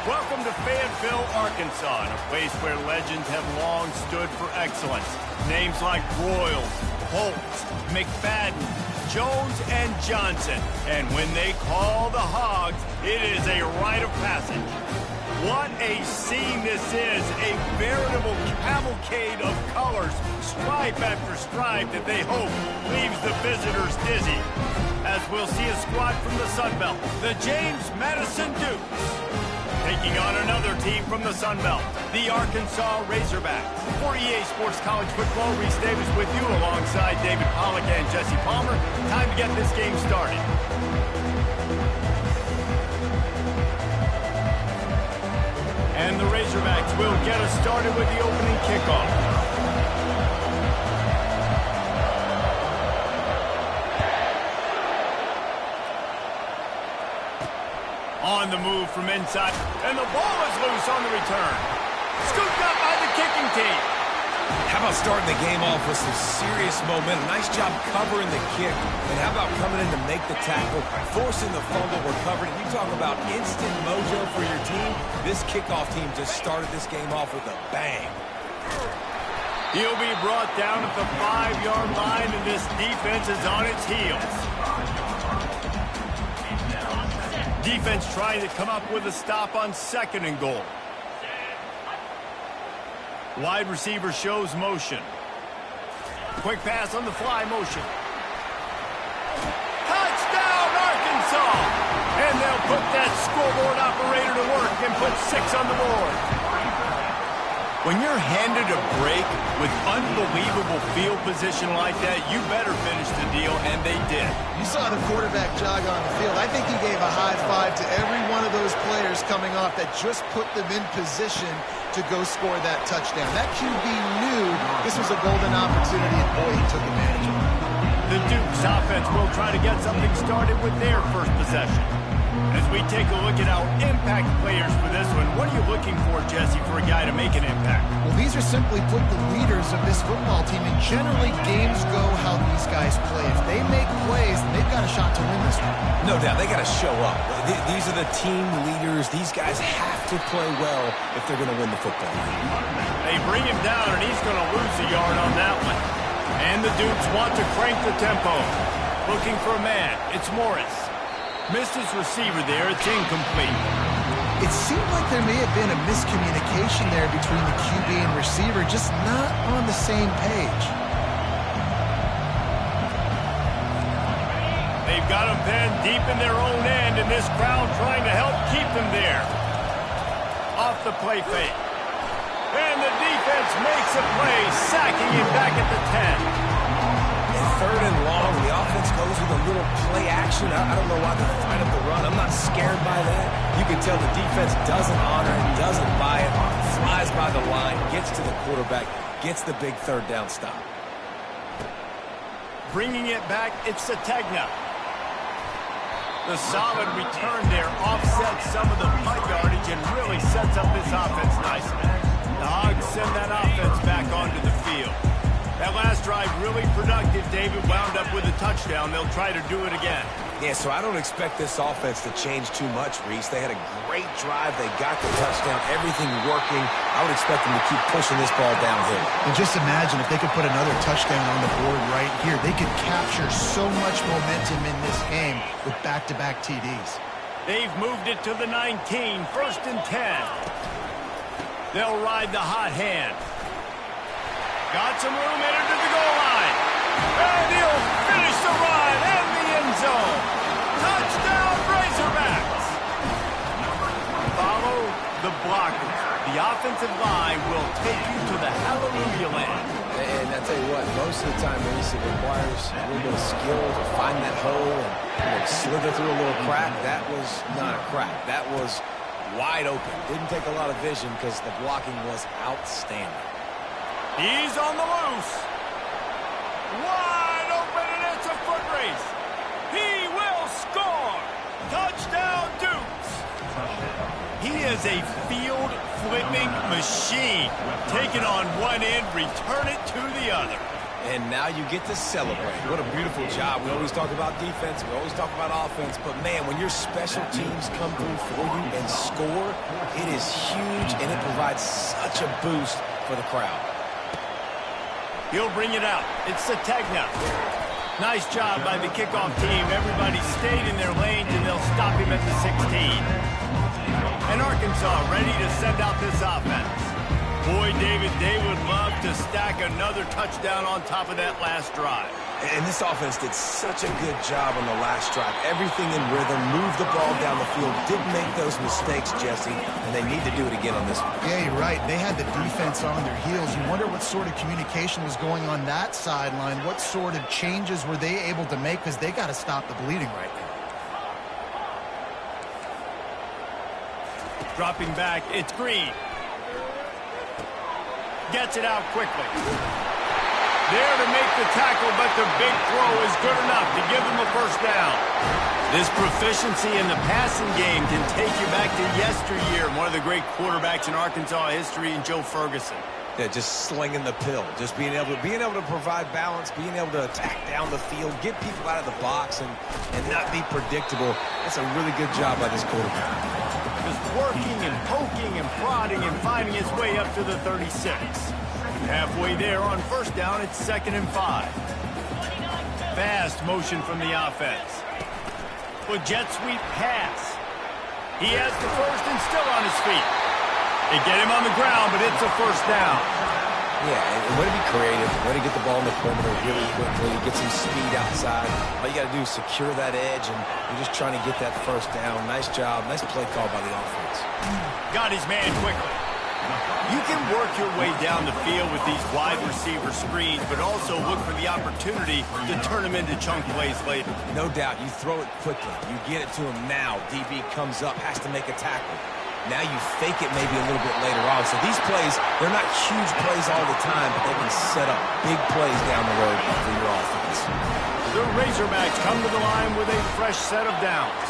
Welcome to Fayetteville, Arkansas, a place where legends have long stood for excellence. Names like Royals, Holtz, McFadden, Jones, and Johnson. And when they call the Hogs, it is a rite of passage. What a scene this is, a veritable cavalcade of colors, stripe after stripe that they hope leaves the visitors dizzy. As we'll see a squad from the Sun Belt, the James Madison Dukes, taking on another team from the Sun Belt, the Arkansas Razorbacks. For EA Sports College Football, Reese Davis with you alongside David Pollack and Jesse Palmer. Time to get this game started. And the Razorbacks will get us started with the opening kickoff. On the move from inside, and the ball is loose on the return. Scooped up by the kicking team. How about starting the game off with some serious momentum? Nice job covering the kick. And how about coming in to make the tackle, forcing the fumble recovered? You talk about instant mojo for your team. This kickoff team just started this game off with a bang. He'll be brought down at the 5-yard line, and this defense is on its heels. Defense trying to come up with a stop on 2nd and goal. Wide receiver shows motion. Quick pass on the fly motion. Touchdown, Arkansas! And they'll put that scoreboard operator to work and put 6 on the board. When you're handed a break with unbelievable field position like that, you better finish the deal, and they did. You saw the quarterback jog on the field. I think he gave a high five to every one of those players coming off that just put them in position to go score that touchdown. That QB knew this was a golden opportunity, and boy, he took advantage of it. The Dukes offense will try to get something started with their first possession. As we take a look at our impact players for this one, what are you looking for, Jesse, for a guy to make an impact? Well, these are simply put the leaders of this football team, and generally games go how these guys play. If they make plays, they've got a shot to win this one. No doubt, they got to show up. These are the team leaders. These guys have to play well if they're going to win the football game. They bring him down, and he's going to lose a yard on that one. And the Dukes want to crank the tempo. Looking for a man. It's Morris. Missed his receiver there. It's incomplete. It seemed like there may have been a miscommunication there between the QB and receiver, just not on the same page. They've got him penned deep in their own end, and this crowd trying to help keep them there. Off the play fake. And the defense makes a play, sacking him back at the 10. 3rd and long, the offense goes with a little play action. I don't know why they find up the run. I'm not scared by that. You can tell the defense doesn't honor it, doesn't buy it, flies by the line, gets to the quarterback, gets the big 3rd down stop. Bringing it back, it's Sategna. The solid return there offsets some of the punt yardage and really sets up this offense nicely. The Hogs send that offense back onto the field. That last drive really productive. David wound up with a touchdown. They'll try to do it again. Yeah, so I don't expect this offense to change too much, Reese. They had a great drive. They got the touchdown. Everything working. I would expect them to keep pushing this ball downhill. And just imagine if they could put another touchdown on the board right here. They could capture so much momentum in this game with back-to-back TDs. They've moved it to the 19. 1st and 10. They'll ride the hot hand. Got some room headed to the goal line. And he'll finish the run and the end zone. Touchdown, Razorbacks. Follow the blockers. The offensive line will take you to the hallelujah land. And I tell you what, most of the time, Reese, it requires a little bit of skill to find that hole and slither through a little crack. That was not a crack. That was wide open. Didn't take a lot of vision because the blocking was outstanding. He's on the loose. Wide open, and it's a foot race. He will score. Touchdown, Dukes. He is a field-flipping machine. Take it on one end, return it to the other. And now you get to celebrate. What a beautiful job. We always talk about defense. We always talk about offense. But, man, when your special teams come through for you and score, it is huge, and it provides such a boost for the crowd. He'll bring it out. It's Sategna. Nice job by the kickoff team. Everybody stayed in their lanes, and they'll stop him at the 16. And Arkansas ready to send out this offense. Boy, David, they would love to stack another touchdown on top of that last drive. And this offense did such a good job on the last drive. Everything in rhythm, moved the ball down the field, didn't make those mistakes, Jesse, and they need to do it again on this one. Yeah, you're right. They had the defense on their heels. You wonder what sort of communication was going on that sideline. What sort of changes were they able to make, because they got to stop the bleeding right now. Dropping back, it's Green. Gets it out quickly. There to make the tackle, but the big throw is good enough to give them a first down. This proficiency in the passing game can take you back to yesteryear. One of the great quarterbacks in Arkansas history, in Joe Ferguson. Yeah, just slinging the pill, just being able to provide balance, being able to attack down the field, get people out of the box, and not be predictable. That's a really good job by this quarterback. Just working and poking and prodding and finding his way up to the 36. Halfway there on first down, it's 2nd and 5. Fast motion from the offense. With jet sweep pass. He has the first and still on his feet. They get him on the ground, but it's a first down. Yeah, and way to be creative, way to get the ball in the perimeter really quickly, get some speed outside. All you got to do is secure that edge, and you're just trying to get that first down. Nice job, nice play call by the offense. Got his man quickly. You can work your way down the field with these wide receiver screens, but also look for the opportunity to turn them into chunk plays later. No doubt, you throw it quickly. You get it to him now. DB comes up, has to make a tackle. Now you fake it maybe a little bit later on. So these plays, they're not huge plays all the time, but they can set up big plays down the road for your offense. The Razorbacks come to the line with a fresh set of downs.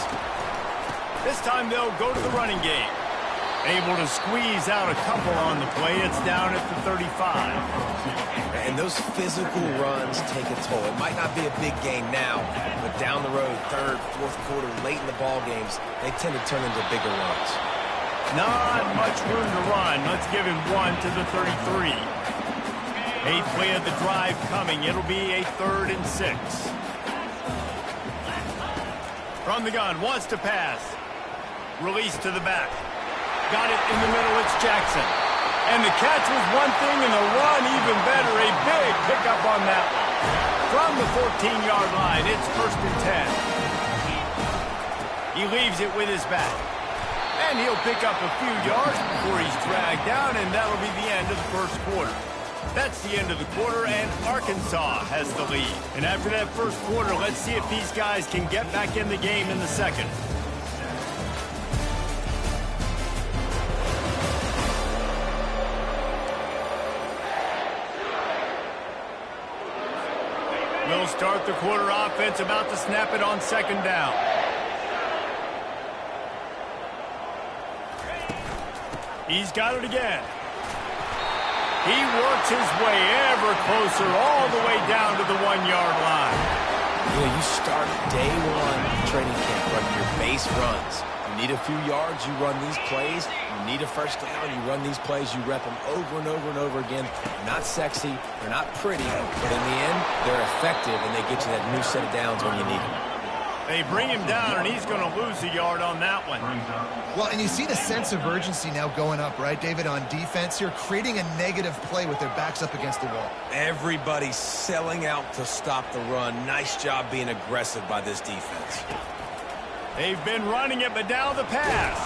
This time they'll go to the running game. Able to squeeze out a couple on the play. It's down at the 35. And those physical runs take a toll. It might not be a big gain now, but down the road, 3rd, 4th quarter, late in the ball games, they tend to turn into bigger runs. Not much room to run. Let's give him one to the 33. 8th play of the drive coming. It'll be a 3rd and 6. From the gun, wants to pass. Release to the back. Got it in the middle, it's Jackson. And the catch was one thing, and the run even better. A big pickup on that one. From the 14-yard line, it's 1st and 10. He leaves it with his back. And he'll pick up a few yards before he's dragged down, and that'll be the end of the first quarter. That's the end of the quarter, and Arkansas has the lead. And after that first quarter, let's see if these guys can get back in the game in the second. We'll start the quarter offense, about to snap it on 2nd down. He's got it again. He works his way ever closer all the way down to the 1-yard line. You know, you start day one training camp running your base runs. You need a few yards, you run these plays. You need a first down, you run these plays. You rep them over and over and over again. Not sexy, they're not pretty, but in the end, they're effective, and they get you that new set of downs when you need them. They bring him down, and he's going to lose a yard on that one. Well, and you see the sense of urgency now going up, right, David, on defense here, creating a negative play with their backs up against the wall. Everybody's selling out to stop the run. Nice job being aggressive by this defense. They've been running it, but now the pass.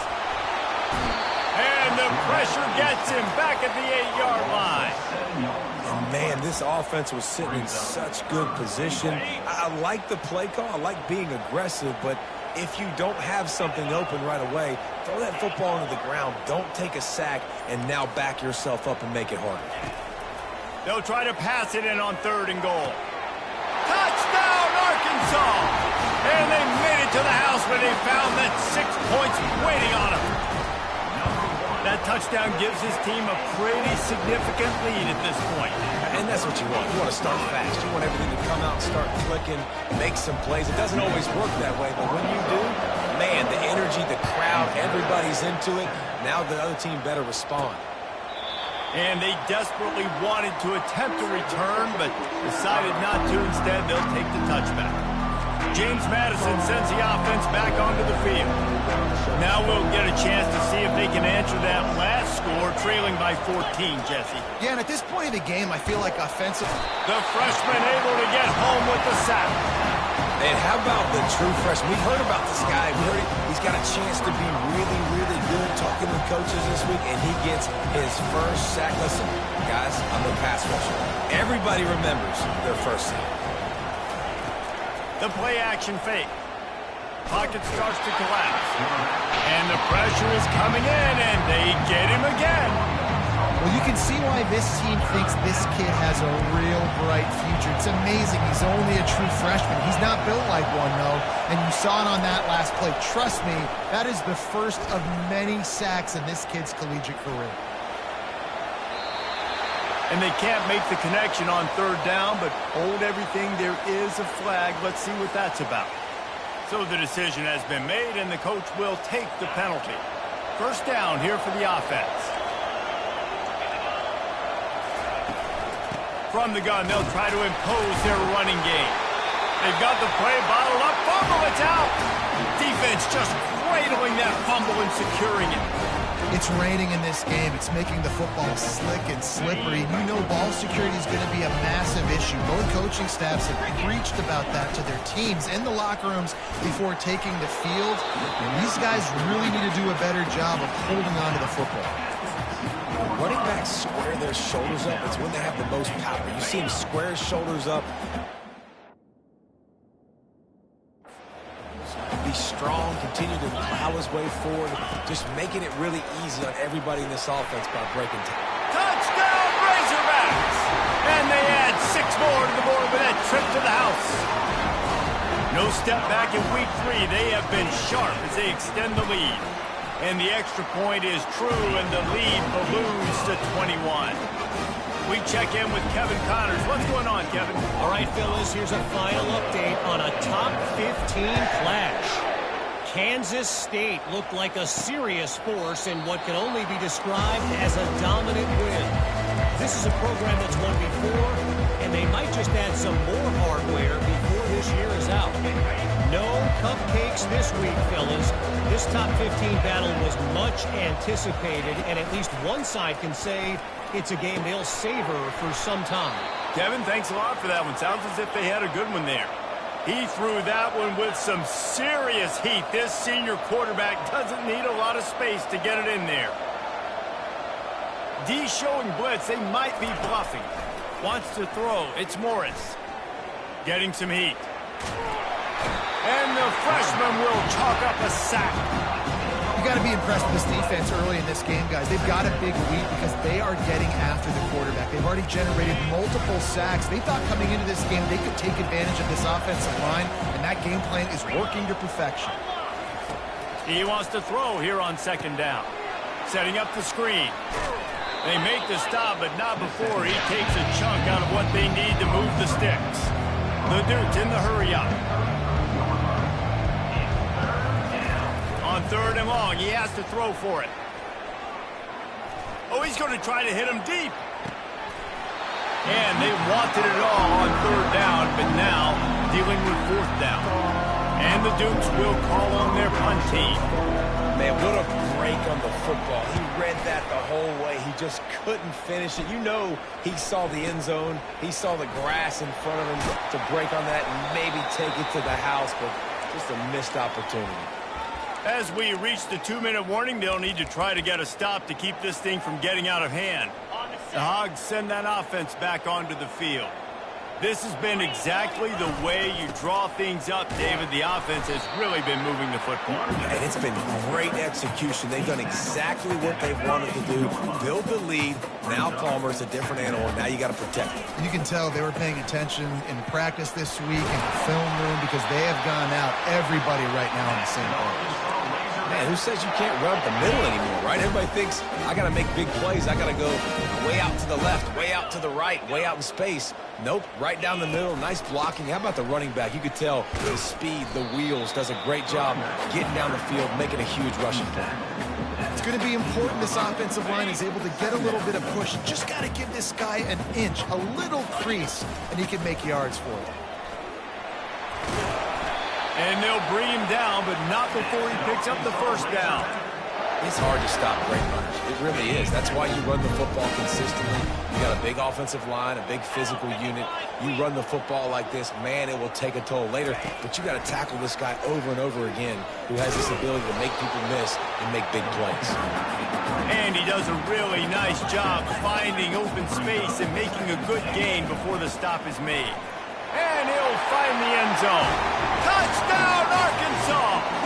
And the pressure gets him back at the 8-yard line. And man, this offense was sitting in such good position. I like the play call. I like being aggressive, but if you don't have something open right away, throw that football into the ground. Don't take a sack and now back yourself up and make it harder. They'll try to pass it in on 3rd and goal. Touchdown, Arkansas! And they made it to the house where they found that 6 points waiting on them. That touchdown gives his team a pretty significant lead at this point. And that's what you want. You want to start fast. You want everything to come out and start clicking, make some plays. It doesn't always work that way, but when you do, man, the energy, the crowd, everybody's into it. Now the other team better respond. And they desperately wanted to attempt a return, but decided not to. Instead, they'll take the touchback. James Madison sends the offense back onto the field. Now we'll get a chance to see if they can answer that last score, trailing by 14, Jesse. Yeah, and at this point of the game, I feel like offensive. The freshman able to get home with the sack. And how about the true freshman? We've heard about this guy. We heard he's got a chance to be really, really good talking with coaches this week, and he gets his first sack. Listen, guys, I'm a pass rusher. Everybody remembers their first sack. The play-action fake. Pocket starts to collapse. And the pressure is coming in, and they get him again. Well, you can see why this team thinks this kid has a real bright future. It's amazing. He's only a true freshman. He's not built like one, though. And you saw it on that last play. Trust me, that is the first of many sacks in this kid's collegiate career. And they can't make the connection on third down, but hold everything. There is a flag. Let's see what that's about. So the decision has been made, and the coach will take the penalty. First down here for the offense. From the gun, they'll try to impose their running game. They've got the play bottled up. Fumble, it's out. Defense just cradling that fumble and securing it. It's raining in this game. It's making the football slick and slippery. You know ball security is going to be a massive issue. Both coaching staffs have preached about that to their teams in the locker rooms before taking the field. And these guys really need to do a better job of holding on to the football. Running backs square their shoulders up. It's when they have the most power. You see him square his shoulders up. Be strong, continue to plow his way forward, just making it really easy on everybody in this offense by breaking tackle. Touchdown, Razorbacks! And they add 6 more to the board with that trip to the house. No step back in week 3. They have been sharp as they extend the lead. And the extra point is true, and the lead balloons to 21. We check in with Kevin Connors. What's going on, Kevin? All right, fellas, here's a final update on a top 15 clash. Kansas State looked like a serious force in what can only be described as a dominant win. This is a program that's won before, and they might just add some more hardware before this year is out. No cupcakes this week, fellas. This top 15 battle was much anticipated, and at least one side can say it's a game they'll savor for some time. Kevin, thanks a lot for that one. Sounds as if they had a good one there. He threw that one with some serious heat. This senior quarterback doesn't need a lot of space to get it in there. D showing blitz. They might be bluffing. Wants to throw. It's Morris. Getting some heat. And the freshman will chalk up a sack. You got to be impressed with this defense early in this game, guys. They've got a big lead because they are getting after the quarterback. They've already generated multiple sacks. They thought coming into this game they could take advantage of this offensive line, and that game plan is working to perfection. He wants to throw here on second down. Setting up the screen. They make the stop, but not before he takes a chunk out of what they need to move the sticks. The Duke's in the hurry-up. On third and long, he has to throw for it. Oh, he's going to try to hit him deep. And they wanted it all on third down, but now dealing with fourth down. And the Dukes will call on their punt team. Man, what a break on the football. He read that the whole way. He just couldn't finish it. You know he saw the end zone. He saw the grass in front of him to break on that and maybe take it to the house, but just a missed opportunity. As we reach the 2-minute warning, they'll need to try to get a stop to keep this thing from getting out of hand. The Hogs send that offense back onto the field. This has been exactly the way you draw things up, David. The offense has really been moving the football. And it's been great execution. They've done exactly what they've wanted to do. Build the lead. Now Palmer's a different animal. Now you got to protect it. You can tell they were paying attention in practice this week in the film room because they have gone out everybody right now on the same page. Man, who says you can't run up the middle anymore, right? Everybody thinks, I got to make big plays. I got to go way out to the left, way out to the right, way out in space. Nope, right down the middle. Nice blocking. How about the running back? You could tell the speed, the wheels, does a great job getting down the field, making a huge rushing play. It's going to be important this offensive line is able to get a little bit of push. Just got to give this guy an inch, a little crease, and he can make yards for it. And they'll bring him down, but not before he picks up the first down. It's hard to stop great runners. It really is. That's why you run the football consistently. You got a big offensive line, a big physical unit. You run the football like this, man, it will take a toll later. But you got to tackle this guy over and over again who has this ability to make people miss and make big plays. And he does a really nice job finding open space and making a good gain before the stop is made. And he'll find the end zone. Touchdown, Arkansas!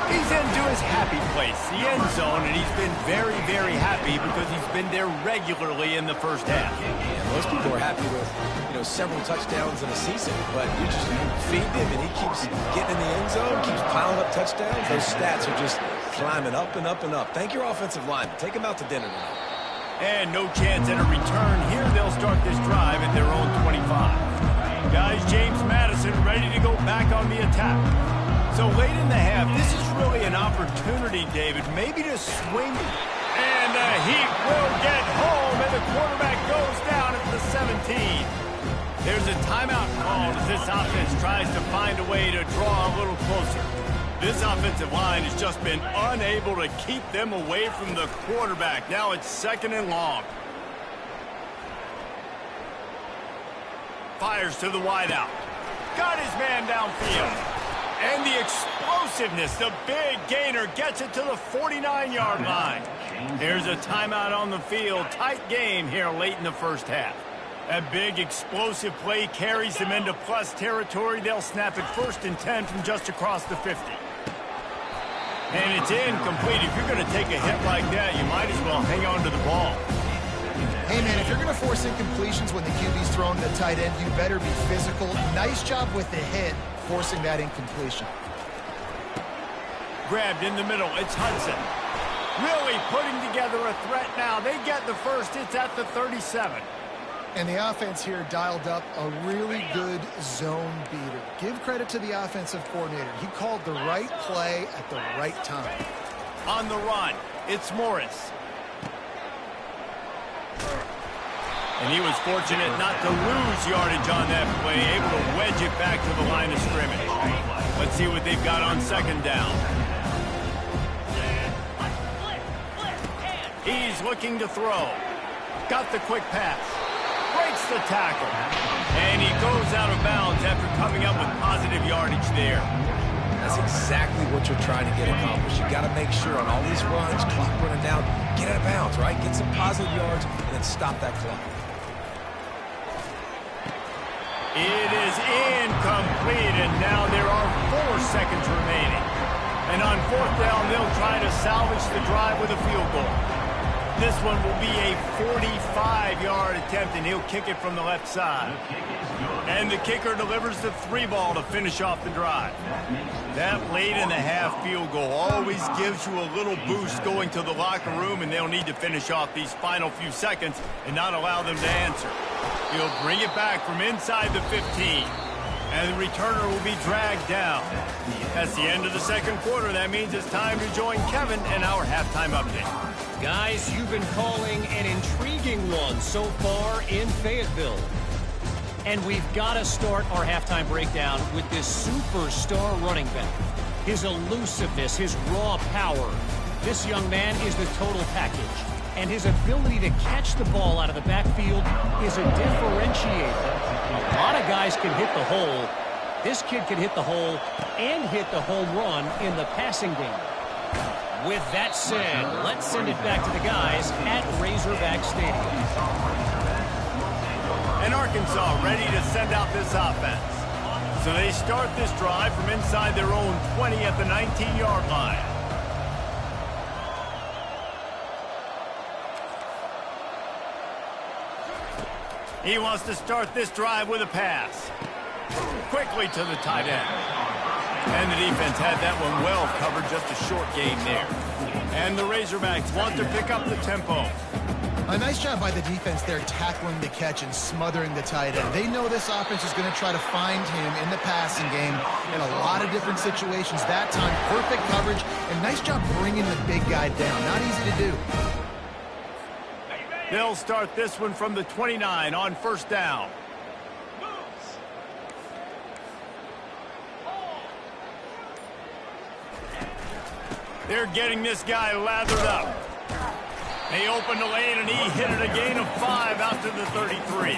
He's into his happy place, the end zone, and he's been very, very happy because he's been there regularly in the first half. Yeah, most people are happy with, several touchdowns in a season, but you just feed him and he keeps getting in the end zone, keeps piling up touchdowns. Those stats are just climbing up and up and up. Thank your offensive line. Take him out to dinner tonight. And no chance at a return here. They'll start this drive at their own 25. Guys, James Madison ready to go back on the attack. So late in the half, this is really an opportunity, David, maybe to swing. And the heat will get home, and the quarterback goes down at the 17. There's a timeout called as this offense tries to find a way to draw a little closer. This offensive line has just been unable to keep them away from the quarterback. Now it's 2nd and long. Fires to the wideout. Got his man downfield. And the explosiveness, the big gainer gets it to the 49-yard line. Here's a timeout on the field. Tight game here late in the first half. That big explosive play carries them into plus territory. They'll snap it 1st and 10 from just across the 50. And it's incomplete. If you're going to take a hit like that, you might as well hang on to the ball. Hey, man, if you're going to force incompletions when the QB's throwing the tight end, you better be physical. Nice job with the hit, forcing that incompletion. Grabbed in the middle. It's Hudson. Really putting together a threat now. They get the first. It's at the 37. And the offense here dialed up a really good zone beater. Give credit to the offensive coordinator. He called the right play at the right time. On the run, it's Morris. And he was fortunate not to lose yardage on that play, able to wedge it back to the line of scrimmage. Let's see what they've got on 2nd down. He's looking to throw. Got the quick pass. Breaks the tackle. And he goes out of bounds after coming up with positive yardage there. That's exactly what you're trying to get accomplished. You got to make sure on all these runs, clock running down, get out of bounds, right? Get some positive yards and then stop that clock. It is incomplete, and now there are 4 seconds remaining. And on 4th down, they'll try to salvage the drive with a field goal. This one will be a 45-yard attempt, and he'll kick it from the left side. And the kicker delivers the 3-ball to finish off the drive. That late-in-the-half field goal always gives you a little boost going to the locker room, and they'll need to finish off these final few seconds and not allow them to answer. He'll bring it back from inside the 15. And the returner will be dragged down. That's the end of the 2nd quarter. That means it's time to join Kevin and our halftime update. Guys, you've been calling an intriguing one so far in Fayetteville. And we've got to start our halftime breakdown with this superstar running back. His elusiveness, his raw power. This young man is the total package. And his ability to catch the ball out of the backfield is a differentiator. A lot of guys can hit the hole. This kid can hit the hole and hit the home run in the passing game. With that said, let's send it back to the guys at Razorback Stadium. And Arkansas ready to send out this offense. So they start this drive from inside their own 20 at the 19-yard line. He wants to start this drive with a pass. Quickly to the tight end. And the defense had that one well covered, just a short gain there. And the Razorbacks want to pick up the tempo. A nice job by the defense there tackling the catch and smothering the tight end. They know this offense is going to try to find him in the passing game in a lot of different situations. That time, perfect coverage, and nice job bringing the big guy down. Not easy to do. They'll start this one from the 29 on first down. They're getting this guy lathered up. They opened the lane, and he hit it a gain of 5 out to the 33.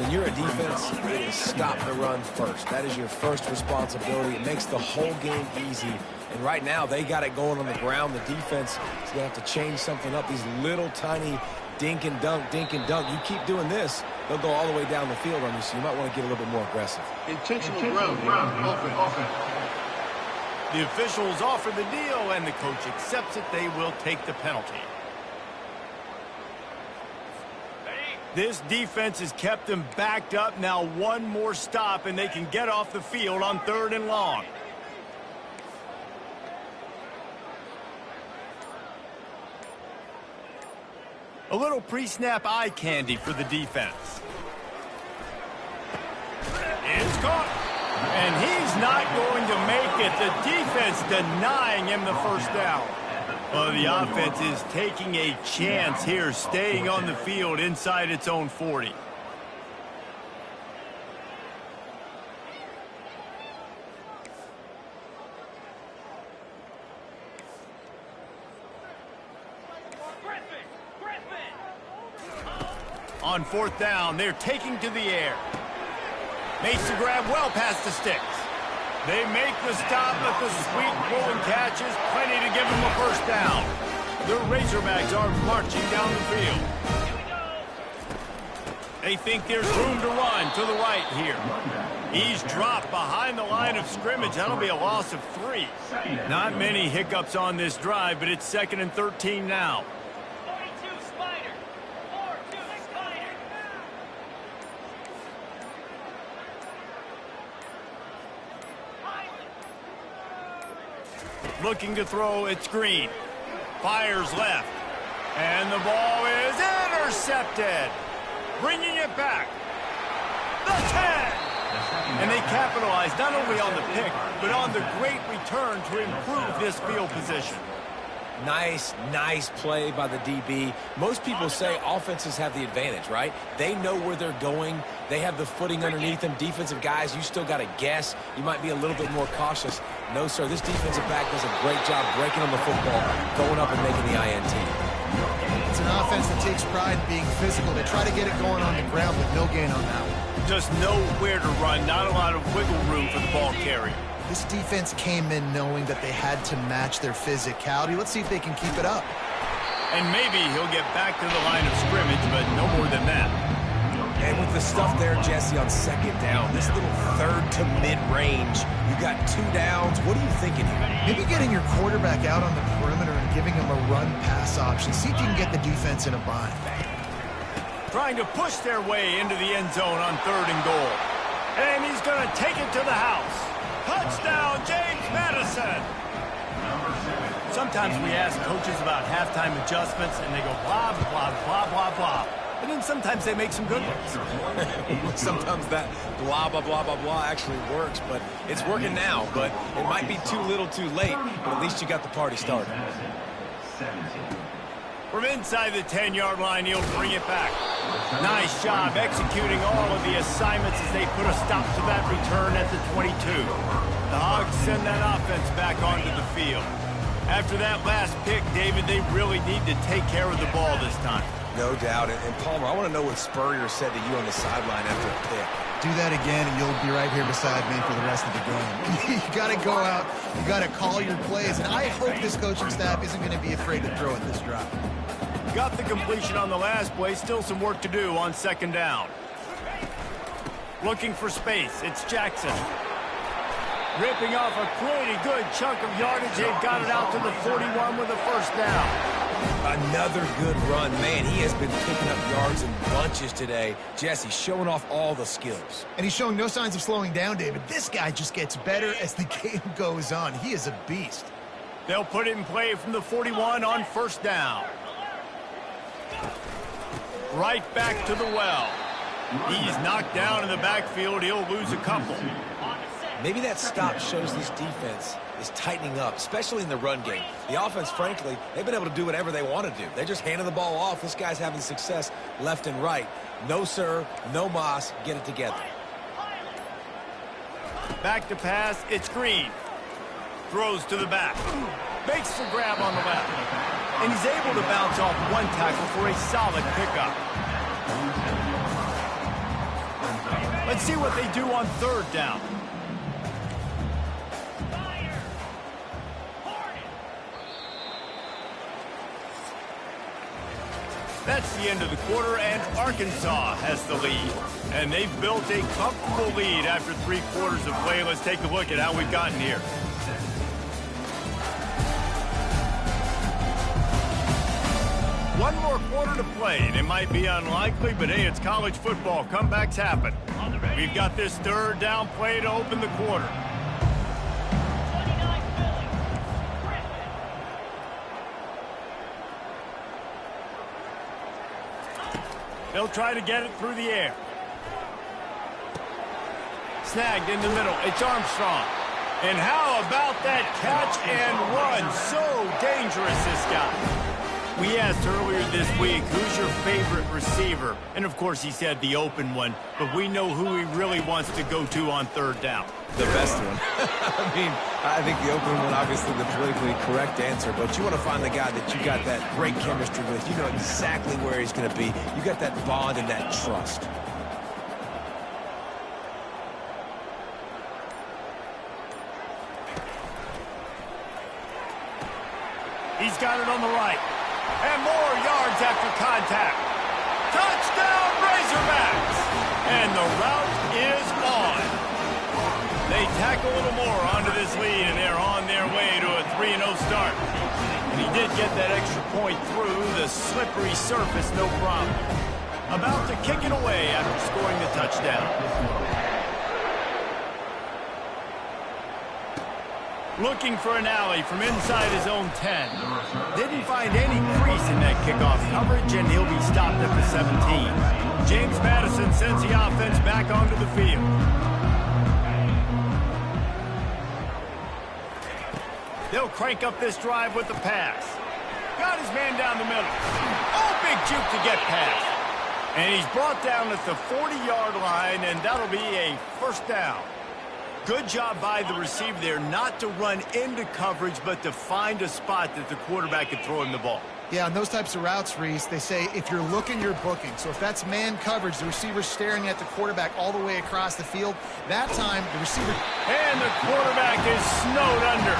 When you're a defense, it is stop the run first. That is your first responsibility. It makes the whole game easy. And right now, they got it going on the ground. The defense is going to have to change something up. These little tiny dink and dunk, dink and dunk. You keep doing this, they'll go all the way down the field on you, so you might want to get a little bit more aggressive. Intentional ground. The officials offer the deal, and the coach accepts it. They will take the penalty. This defense has kept them backed up. Now one more stop, and they can get off the field on 3rd and long. A little pre-snap eye candy for the defense. It's caught. And he's not going to make it. The defense denying him the first down. Well, the offense is taking a chance here, staying on the field inside its own 40. On 4th down, they're taking to the air. Makes the grab well past the sticks. They make the stop, but the sweet pull and catch is plenty to give them a first down. The Razorbacks are marching down the field. They think there's room to run to the right here. He's dropped behind the line of scrimmage. That'll be a loss of 3. Not many hiccups on this drive, but it's 2nd and 13 now. Looking to throw, it's Green. Fires left. And the ball is intercepted. Bringing it back. The 10. And they capitalize not only on the pick, but on the great return to improve this field position. Nice play by the DB. Most people say offenses have the advantage, right? They know where they're going. They have the footing underneath them. Defensive guys, you still got to guess. You might be a little bit more cautious. No, sir, this defensive back does a great job breaking on the football, going up and making the INT. It's an offense that takes pride in being physical. They try to get it going on the ground, but no gain on that one. Just nowhere to run, not a lot of wiggle room for the ball carrier. This defense came in knowing that they had to match their physicality. Let's see if they can keep it up. And maybe he'll get back to the line of scrimmage, but no more than that. And with the stuff there, Jesse, on 2nd down, this little 3rd to mid-range, you got 2 downs. What are you thinking here? Maybe getting your quarterback out on the perimeter and giving him a run-pass option. See if you can get the defense in a bind. Trying to push their way into the end zone on 3rd and goal. And he's going to take it to the house. Touchdown, James Madison. Sometimes we ask coaches about halftime adjustments, and they go blah, blah, blah, blah, blah. And then sometimes they make some good ones. Sometimes that blah, blah, blah, blah, blah actually works, but it's working now. But it might be too little too late, but at least you got the party started. From inside the 10-yard line, he'll bring it back. Nice job executing all of the assignments as they put a stop to that return at the 22. The Hogs send that offense back onto the field. After that last pick, David, they really need to take care of the ball this time. No doubt. And Palmer, I want to know what Spurrier said to you on the sideline after the pick. Do that again, and you'll be right here beside me for the rest of the game. You got to go out. You got to call your plays. And I hope this coaching staff isn't going to be afraid to throw at this drive. Got the completion on the last play. Still some work to do on 2nd down. Looking for space. It's Jackson. Ripping off a pretty good chunk of yardage. They've got it out to the 41 with a first down. Another good run. Man, he has been picking up yards in bunches today. Jesse showing off all the skills. And he's showing no signs of slowing down, David. This guy just gets better as the game goes on. He is a beast. They'll put it in play from the 41 on first down. Right back to the well. He's knocked down in the backfield. He'll lose a couple. Maybe that stop shows this defense is tightening up, especially in the run game. The offense, frankly, they've been able to do whatever they want to do. They're just handing the ball off. This guy's having success left and right. No, sir. No mas. Get it together. Back to pass. It's Green. Throws to the back. Makes the grab on the left. And he's able to bounce off one tackle for a solid pickup. Let's see what they do on third down. That's the end of the quarter, and Arkansas has the lead. And they've built a comfortable lead after 3 quarters of play. Let's take a look at how we've gotten here. One more quarter to play, and it might be unlikely, but hey, it's college football. Comebacks happen. We've got this third down play to open the quarter. They'll try to get it through the air. Snagged in the middle. It's Armstrong. And how about that catch and run? So dangerous, this guy. We asked earlier this week, who's your favorite receiver? And, of course, he said the open one. But we know who he really wants to go to on third down. The best one. I mean, I think the open one, obviously the politically correct answer, but you want to find the guy that you got that great chemistry with. You know exactly where he's going to be. You got that bond and that trust. He's got it on the right. And more yards after contact. Touchdown, Razorbacks! And the route is on. They tack a little more onto this lead, and they're on their way to a 3-0 start. And he did get that extra point through the slippery surface, no problem. About to kick it away after scoring the touchdown. Looking for an alley from inside his own 10. Didn't find any crease in that kickoff coverage, and he'll be stopped at the 17. James Madison sends the offense back onto the field. They'll crank up this drive with the pass. Got his man down the middle. Oh, big juke to get past. And he's brought down at the 40-yard line, and that'll be a first down. Good job by the receiver there not to run into coverage, but to find a spot that the quarterback could throw him the ball. Yeah, on those types of routes, Reese, they say if you're looking, you're booking. So if that's man coverage, the receiver's staring at the quarterback all the way across the field, that time the receiver... And the quarterback is snowed under.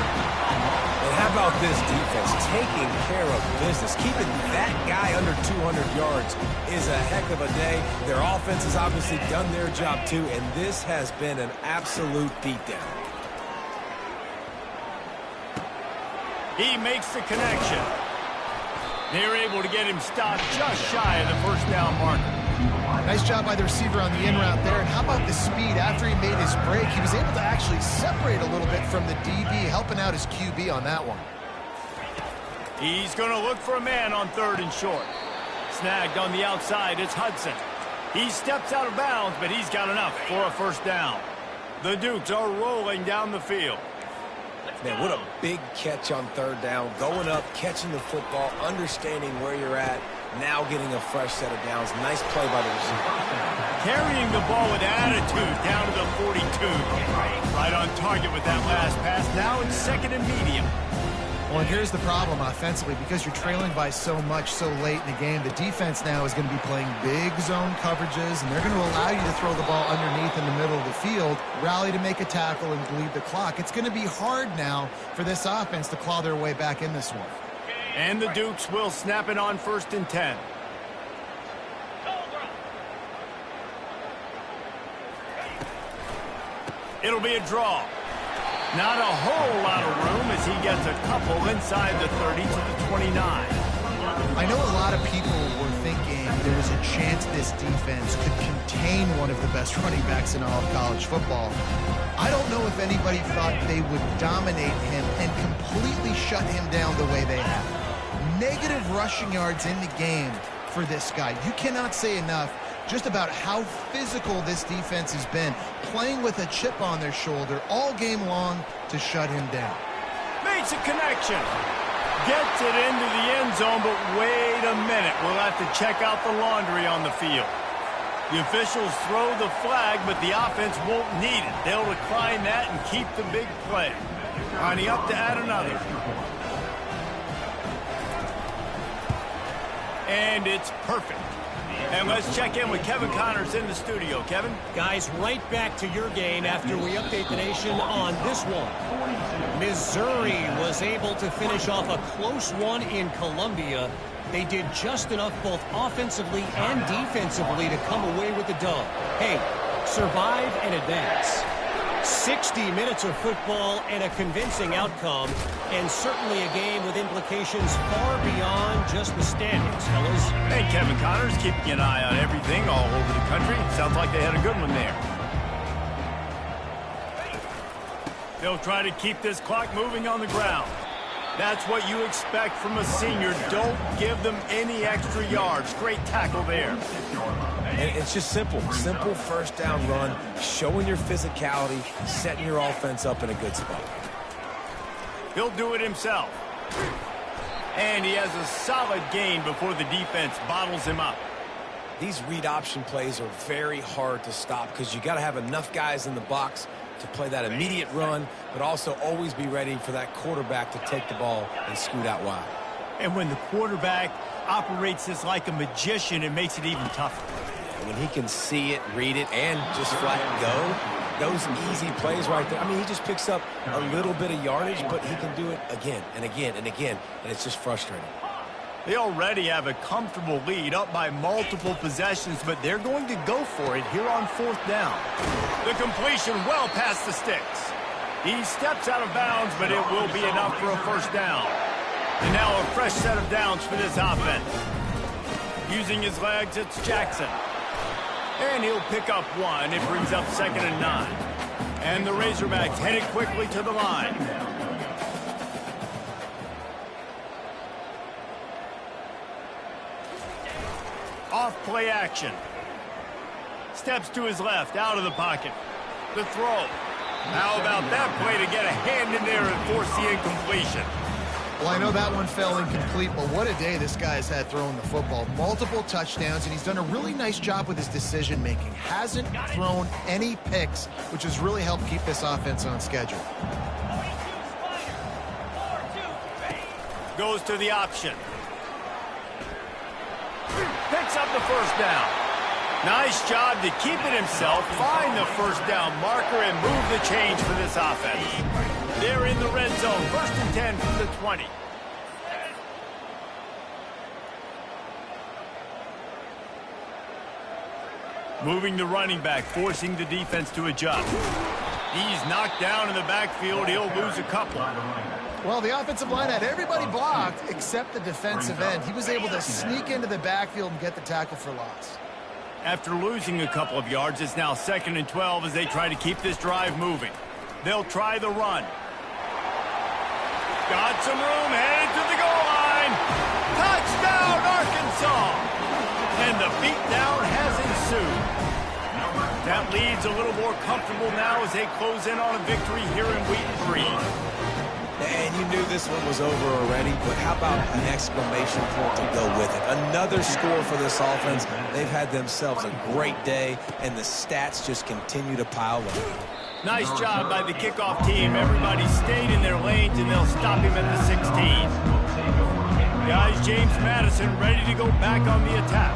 And how about this defense taking care of business? Keeping that guy under 200 yards is a heck of a day. Their offense has obviously done their job too, and this has been an absolute beatdown. He makes the connection. They're able to get him stopped just shy of the first down marker. Nice job by the receiver on the in route there. And how about the speed? After he made his break, he was able to actually separate a little bit from the DB, helping out his QB on that one. He's going to look for a man on third and short. Snagged on the outside, it's Hudson. He steps out of bounds, but he's got enough for a first down. The Dukes are rolling down the field. Man, what a big catch on third down. Going up, catching the football, understanding where you're at, now getting a fresh set of downs. Nice play by the receiver. Carrying the ball with attitude down to the 42. Right on target with that last pass. Now it's second and medium. Well, and here's the problem offensively. Because you're trailing by so much so late in the game, the defense now is going to be playing big zone coverages, and they're going to allow you to throw the ball underneath in the middle of the field, rally to make a tackle, and bleed the clock. It's going to be hard now for this offense to claw their way back in this one. And the Dukes will snap it on first and 10. It'll be a draw. Not a whole lot of room as he gets a couple inside the 30 to the 29. I know a lot of people were thinking there was a chance this defense could contain one of the best running backs in all of college football. I don't know if anybody thought they would dominate him and completely shut him down the way they have. Negative rushing yards in the game for this guy. You cannot say enough just about how physical this defense has been, playing with a chip on their shoulder all game long to shut him down. Makes a connection. Gets it into the end zone, but wait a minute. We'll have to check out the laundry on the field. The officials throw the flag, but the offense won't need it. They'll decline that and keep the big play. Lining up to add another. And it's perfect. And let's check in with Kevin Connors in the studio. Kevin? Guys, right back to your game after we update the nation on this one. Missouri was able to finish off a close one in Columbia. They did just enough both offensively and defensively to come away with the dub. Hey, survive and advance. 60 minutes of football and a convincing outcome, and certainly a game with implications far beyond just the standings, fellas. Hey, Kevin Connors, keeping an eye on everything all over the country. Sounds like they had a good one there. They'll try to keep this clock moving on the ground. That's what you expect from a senior. Don't give them any extra yards. Great tackle there. And it's just simple. Simple first down run, showing your physicality, setting your offense up in a good spot. He'll do it himself. And he has a solid gain before the defense bottles him up. These read option plays are very hard to stop because you got to have enough guys in the box to play that immediate run, but also always be ready for that quarterback to take the ball and scoot out wide. And when the quarterback operates this like a magician, it makes it even tougher. When he can see it, read it, and just flat go, those easy plays right there. I mean, he just picks up a little bit of yardage, but he can do it again and again and again, and it's just frustrating. They already have a comfortable lead, up by multiple possessions, but they're going to go for it here on fourth down. The completion well past the sticks. He steps out of bounds, but it will be enough for a first down. And now a fresh set of downs for this offense. Using his legs, it's Jackson. And he'll pick up one. It brings up 2nd and 9. And the Razorbacks headed quickly to the line. Off play action. Steps to his left, out of the pocket. The throw. How about that play to get a hand in there and force the incompletion? Well, I know that one fell incomplete, but what a day this guy has had throwing the football. Multiple touchdowns, and he's done a really nice job with his decision-making. Hasn't thrown any picks, which has really helped keep this offense on schedule. Goes to the option. Picks up the first down. Nice job to keep it himself, find the first down marker, and move the change for this offense. They're in the red zone, 1st and 10 from the 20. Moving the running back, forcing the defense to adjust. He's knocked down in the backfield. He'll lose a couple. Well, the offensive line had everybody blocked except the defensive end. He was able to sneak into the backfield and get the tackle for loss. After losing a couple of yards, it's now 2nd and 12 as they try to keep this drive moving. They'll try the run. Got some room, headed to the goal line. Touchdown, Arkansas! And the beatdown has ensued. That lead's a little more comfortable now as they close in on a victory here in Wheaton Green. And you knew this one was over already, but how about an exclamation point to go with it? Another score for this offense. They've had themselves a great day, and the stats just continue to pile up. Nice job by the kickoff team. Everybody stayed in their lanes, and they'll stop him at the 16. Guys, James Madison ready to go back on the attack.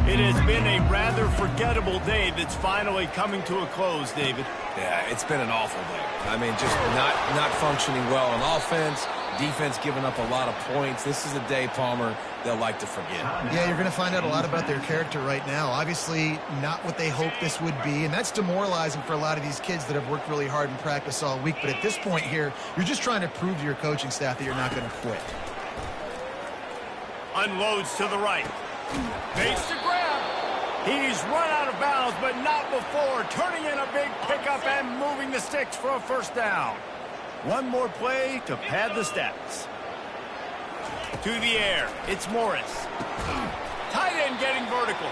It has been a rather forgettable day that's finally coming to a close, David. Yeah, it's been an awful day. I mean, just not functioning well on offense, defense giving up a lot of points. This is a day, Palmer, they'll like to forget. Yeah, you're going to find out a lot about their character right now. Obviously, not what they hoped this would be, and that's demoralizing for a lot of these kids that have worked really hard in practice all week. But at this point here, you're just trying to prove to your coaching staff that you're not going to quit. Unloads to the right. Makes the grab. He's run out of bounds, but not before. Turning in a big pickup and moving the sticks for a first down. One more play to pad the stats. To the air. It's Morris. Tight end getting vertical.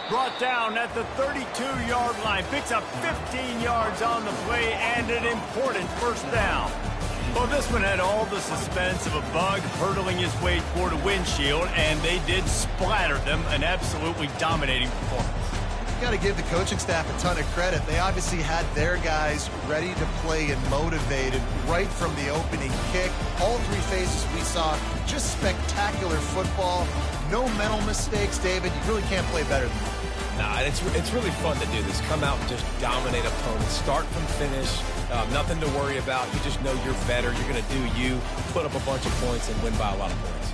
Brought down at the 32-yard line. Picks up 15 yards on the play and an important first down. Well, this one had all the suspense of a bug hurtling his way toward a windshield, and they did splatter them. An absolutely dominating performance. You got to give the coaching staff a ton of credit. They obviously had their guys ready to play and motivated right from the opening kick. All three phases we saw, just spectacular football. No mental mistakes, David. You really can't play better than that. Nah, it's really fun to do this. Come out and just dominate opponents. Start from finish. Nothing to worry about. You just know you're better. You're going to do you, put up a bunch of points, and win by a lot of points.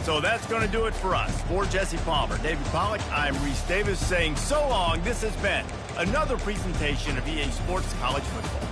So that's going to do it for us. For Jesse Palmer, David Pollack, I'm Reese Davis saying so long. This has been another presentation of EA Sports College Football.